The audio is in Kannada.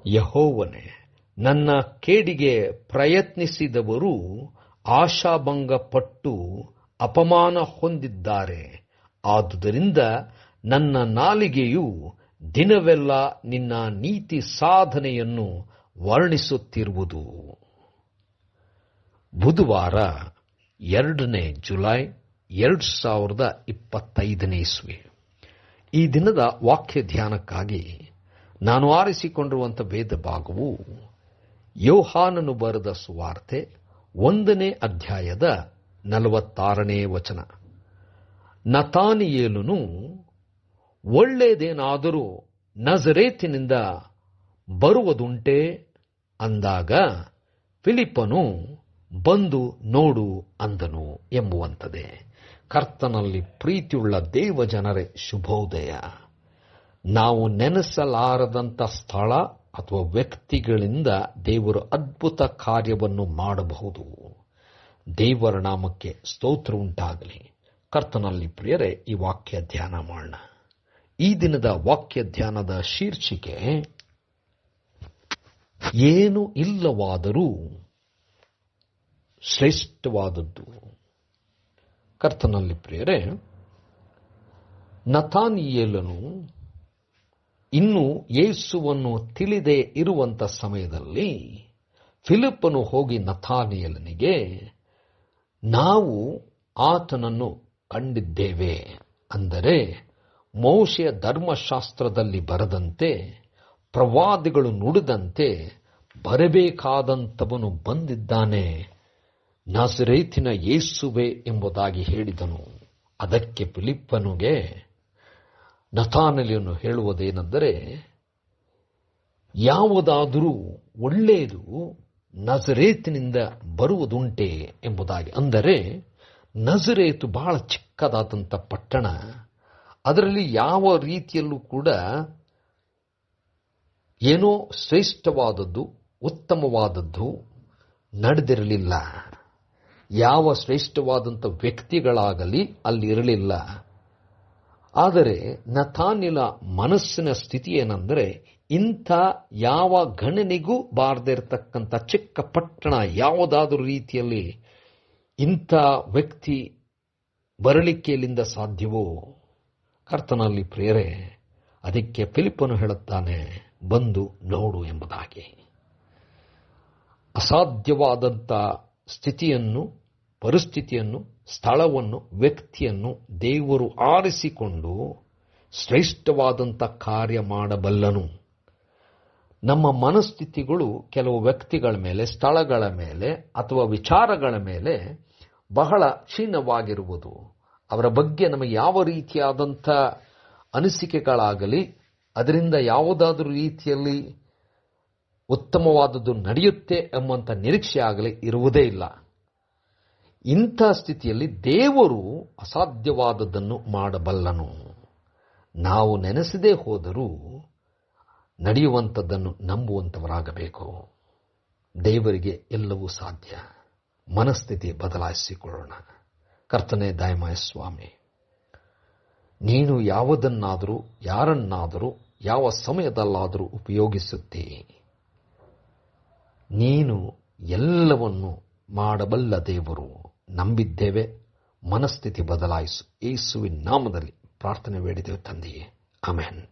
ಯೆಹೋವನೇ, ನನ್ನ ಕೇಡಿಗೆ ಪ್ರಯತ್ನಿಸಿದವರು ಆಶಾಭಂಗಪಟ್ಟು ಅಪಮಾನ ಹೊಂದಿದ್ದಾರೆ. ಆದುದರಿಂದ ನನ್ನ ನಾಲಿಗೆಯು ದಿನವೆಲ್ಲ ನಿನ್ನ ನೀತಿ ಸಾಧನೆಯನ್ನು ವರ್ಣಿಸುತ್ತಿರುವುದು. ಬುಧವಾರ 2 ಜುಲೈ 2025 ಈ ದಿನದ ವಾಕ್ಯ ಧ್ಯಾನಕ್ಕಾಗಿ ನಾನು ಆರಿಸಿಕೊಂಡಿರುವಂಥ ವೇದ ಭಾಗವು ಯೋಹಾನನು ಬರೆದ ಸುವಾರ್ತೆ 1ನೇ ಅಧ್ಯಾಯದ 46ನೇ ವಚನ. ನತಾನಿಯೇಲನು ಒಳ್ಳೆಯದೇನಾದರೂ ನಜರೇತಿನಿಂದ ಬರುವುದುಂಟೆ ಅಂದಾಗ ಫಿಲಿಪ್ಪನು ಬಂದು ನೋಡು ಅಂದನು ಎಂಬುವಂಥದ್ದೇ. ಕರ್ತನಲ್ಲಿ ಪ್ರೀತಿಯುಳ್ಳ ದೇವ ಜನರೇ, ಶುಭೋದಯ. ನಾವು ನೆನೆಸಲಾರದಂಥ ಸ್ಥಳ ಅಥವಾ ವ್ಯಕ್ತಿಗಳಿಂದ ದೇವರು ಅದ್ಭುತ ಕಾರ್ಯವನ್ನು ಮಾಡಬಹುದು. ದೇವರ ನಾಮಕ್ಕೆ ಸ್ತೋತ್ರ ಉಂಟಾಗಲಿ. ಕರ್ತನಲ್ಲಿ ಪ್ರಿಯರೇ, ಈ ವಾಕ್ಯ ಧ್ಯಾನ ಮಾಡೋಣ. ಈ ದಿನದ ವಾಕ್ಯ ಧ್ಯಾನದ ಶೀರ್ಷಿಕೆ ಏನು ಇಲ್ಲವಾದರೂ ಶ್ರೇಷ್ಠವಾದದ್ದು. ಕರ್ತನಲ್ಲಿ ಪ್ರಿಯರೇ, ನತಾನಿಯೇಲನು ಇನ್ನೂ ಯೇಸುವನ್ನು ತಿಳಿದೇ ಇರುವಂಥ ಸಮಯದಲ್ಲಿ ಫಿಲಿಪ್ಪನು ಹೋಗಿ ನತಾನಿಯೇಲನಿಗೆ, ನಾವು ಆತನನ್ನು ಕಂಡಿದ್ದೇವೆ, ಅಂದರೆ ಮೋಶೆಯ ಧರ್ಮಶಾಸ್ತ್ರದಲ್ಲಿ ಬರೆದಂತೆ ಪ್ರವಾದಿಗಳು ನುಡಿದಂತೆ ಬರಬೇಕಾದಂಥವನು ಬಂದಿದ್ದಾನೆ, ನಜರೇತಿನ ಯೇಸುವೆ ಎಂಬುದಾಗಿ ಹೇಳಿದನು. ಅದಕ್ಕೆ ಫಿಲಿಪ್ಪನಿಗೆ ನತಾನಿಯೇಲನು ಹೇಳುವುದೇನೆಂದರೆ, ಯಾವುದಾದರೂ ಒಳ್ಳೆಯದು ನಜರೇತಿನಿಂದ ಬರುವುದುಂಟೆ ಎಂಬುದಾಗಿ. ಅಂದರೆ ನಜರೇತು ಬಹಳ ಚಿಕ್ಕದಾದಂಥ ಪಟ್ಟಣ. ಅದರಲ್ಲಿ ಯಾವ ರೀತಿಯಲ್ಲೂ ಕೂಡ ಏನೋ ಶ್ರೇಷ್ಠವಾದದ್ದು, ಉತ್ತಮವಾದದ್ದು ನಡೆದಿರಲಿಲ್ಲ. ಯಾವ ಶ್ರೇಷ್ಠವಾದಂಥ ವ್ಯಕ್ತಿಗಳಾಗಲಿ ಅಲ್ಲಿರಲಿಲ್ಲ. ಆದರೆ ನತಾನಿಯೇಲನ ಮನಸ್ಸಿನ ಸ್ಥಿತಿ ಏನೆಂದರೆ, ಇಂಥ ಯಾವ ಗಣನಿಗೂ ಬಾರದಿರತಕ್ಕಂಥ ಚಿಕ್ಕ ಪಟ್ಟಣ ಯಾವುದಾದರೂ ರೀತಿಯಲ್ಲಿ ಇಂಥ ವ್ಯಕ್ತಿ ಬರಲಿಕ್ಕೆ ಇಲ್ಲಿಂದ ಸಾಧ್ಯವೋ? ಕರ್ತನಲ್ಲಿ ಪ್ರಿಯರೇ, ಅದಕ್ಕೆ ಫಿಲಿಪ್ಪನು ಹೇಳುತ್ತಾನೆ, ಬಂದು ನೋಡು ಎಂಬುದಾಗಿ. ಅಸಾಧ್ಯವಾದಂಥ ಸ್ಥಿತಿಯನ್ನು, ಪರಿಸ್ಥಿತಿಯನ್ನು, ಸ್ಥಳವನ್ನು, ವ್ಯಕ್ತಿಯನ್ನು ದೇವರು ಆರಿಸಿಕೊಂಡು ಶ್ರೇಷ್ಠವಾದಂಥ ಕಾರ್ಯ ಮಾಡಬಲ್ಲನು. ನಮ್ಮ ಮನಸ್ಥಿತಿಗಳು ಕೆಲವು ವ್ಯಕ್ತಿಗಳ ಮೇಲೆ, ಸ್ಥಳಗಳ ಮೇಲೆ ಅಥವಾ ವಿಚಾರಗಳ ಮೇಲೆ ಬಹಳ ಕ್ಷೀಣವಾಗಿರುವುದು. ಅವರ ಬಗ್ಗೆ ನಮಗೆ ಯಾವ ರೀತಿಯಾದಂಥ ಅನಿಸಿಕೆಗಳಾಗಲಿ, ಅದರಿಂದ ಯಾವುದಾದರೂ ರೀತಿಯಲ್ಲಿ ಉತ್ತಮವಾದದ್ದು ನಡೆಯುತ್ತೆ ಎಂಬಂಥ ನಿರೀಕ್ಷೆ ಆಗಲಿ ಇರುವುದೇ ಇಲ್ಲ. ಇಂಥ ಸ್ಥಿತಿಯಲ್ಲಿ ದೇವರು ಅಸಾಧ್ಯವಾದದ್ದನ್ನು ಮಾಡಬಲ್ಲನು. ನಾವು ನೆನೆಸದೇ ಹೋದರೂ ನಡೆಯುವಂಥದ್ದನ್ನು ನಂಬುವಂಥವರಾಗಬೇಕು. ದೇವರಿಗೆ ಎಲ್ಲವೂ ಸಾಧ್ಯ. ಮನಸ್ಥಿತಿ ಬದಲಾಯಿಸಿಕೊಳ್ಳೋಣ. ಕರ್ತನೇ, ದಯಮಾಡಿ ಸ್ವಾಮಿ, ನೀನು ಯಾವುದನ್ನಾದರೂ, ಯಾರನ್ನಾದರೂ, ಯಾವ ಸಮಯದಲ್ಲಾದರೂ ಉಪಯೋಗಿಸುತ್ತೀ. ನೀನು ಎಲ್ಲವನ್ನು ಮಾಡಬಲ್ಲ ದೇವರು. ನಂಬಿದ್ದೇವೆ. ಮನಸ್ಥಿತಿ ಬದಲಾಯಿಸು. ಯೇಸುವಿನ ನಾಮದಲ್ಲಿ ಪ್ರಾರ್ಥನೆ ಬೇಡಿದೆವು ತಂದೆಯೇ, ಆಮೆನ್.